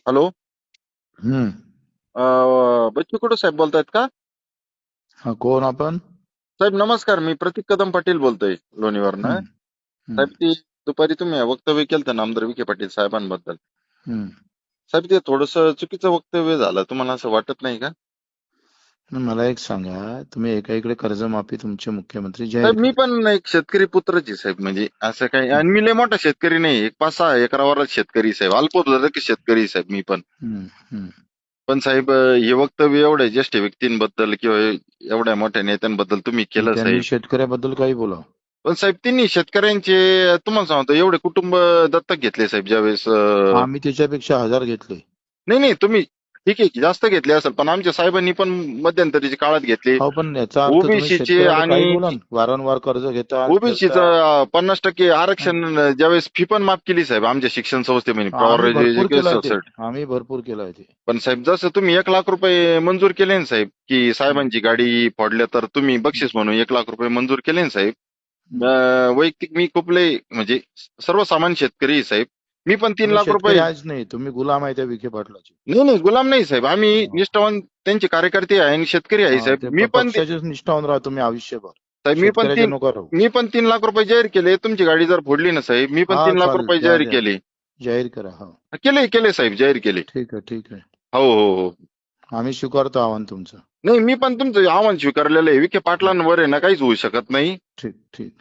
Hello. हम्म. बच्चू कडू साहेब बोलतायत का? हा, कोण आपण? साहेब नमस्कार, मी प्रतीक कदम पाटील बोलतोय लोणीवरनं. हम्म. हम्म. साहेब ती दुपारी तुम्ही वक्तव्य केलं होतं नामदार विखे पाटील साहेबांबद्दल. हम्म. साहेब ते थोडस चुकीचं वक्तव्य झालं, तुम्हाला असं वाटत नाही का? मला एक सांगा, तुम्ही एकाकडे कर्जमाफी तुमचे मुख्यमंत्री जाहीर साहेब मी केली. पण एक शेतकरी पुत्रच आहे साहेब, म्हणजे असं काही, हम्म. आणि मी लय मोठा शेतकरी नाही, एक 5-6 एकरावरच शेतकरी साहेब, अल्पभूधारक शेतकरी आहे, साहेब मी पण. हम्म. हम्म. पण साहेब हे वक्तव्य एवढ्या ज्येष्ठ व्यक्तींबद्दल किंवा एवढ्या मोठ्या नेत्यांबद्दल तुम्ही केलं त्यांनी साहेब. शेतकऱ्याबद्दल काही बोला. पण साहेब त्यांनी शेतकऱ्यांचे, तुम्हाला सांगतो, एवढे कुटुंब दत्तक घेतले साहेब ज्यावेळेस आम्ही त्याच्यापेक्षा 1000 घेतले. नाही नाही, तुम्ही ठीक आहे की जास्त घेतले असेल, पण आमच्या साहेबांनी पण मध्यंतरीच्या काळात घेतले. हो, पण याचा अर्थ तुम्ही ओबीसीचे शेतकऱ्याला काही आणि बोला ना. वारंवार कर्ज घेता फेडता. ओबीसीचं 50% हं. आरक्षण ज्यावेळेस फी पण माफ केली साहेब आमच्या शिक्षण संस्थेमध्ये आम्ही पॉवर भरपूर केलंय ते. सोसायटी. आम्ही भरपूर केलंय ते. पण साहेब जसं तुम्ही 1 लाख रुपये मंजूर केले ना साहेब, की हम्म. साहेबांची गाडी फोडल्या तर तुम्ही हम्म. बक्षीस म्हणून 1 लाख रुपये मंजूर केले ना साहेब. हम्म. वैयक्तिक मी खूप लय म्हणजे सर्वसामान्य शेतकरी आहे साहेब. मी पण तीन तुम्ही लाख शेतकरी रुपये आहेच नाही, तुम्ही गुलाम आहे त्या विखे पाटलाचे. नाही नाही, गुलाम नाही साहेब, आम्ही हा. निष्ठावान त्यांचे कार्यकर्ते आहे आणि शेतकरी आहे हा, साहेब. ते मी पण पक्षाचेच निष्ठावून राहा तुम्ही आयुष्यभर. साहेब मी पण शेतकऱ्याचे तीन नका राहू. मी पण 3 लाख रुपये जाहीर केले. तुमची गाडी जर फोडली ना साहेब, मी पण हा, तीन लाख चालेल, रुपये द्या जाहीर द्या. केले. जाहीर करा. हो. केले केले साहेब, जाहीर केले. ठीक आहे, ठीक आहे. हो हो हो. आम्ही स्वीकारतो आव्हान तुमचं. नाही, मी पण तुमचं आव्हान स्वीकारलेलं आहे. विखे हं. पाटलांवर आहे ना काहीच होऊ शकत नाही. ठीक, ठीक.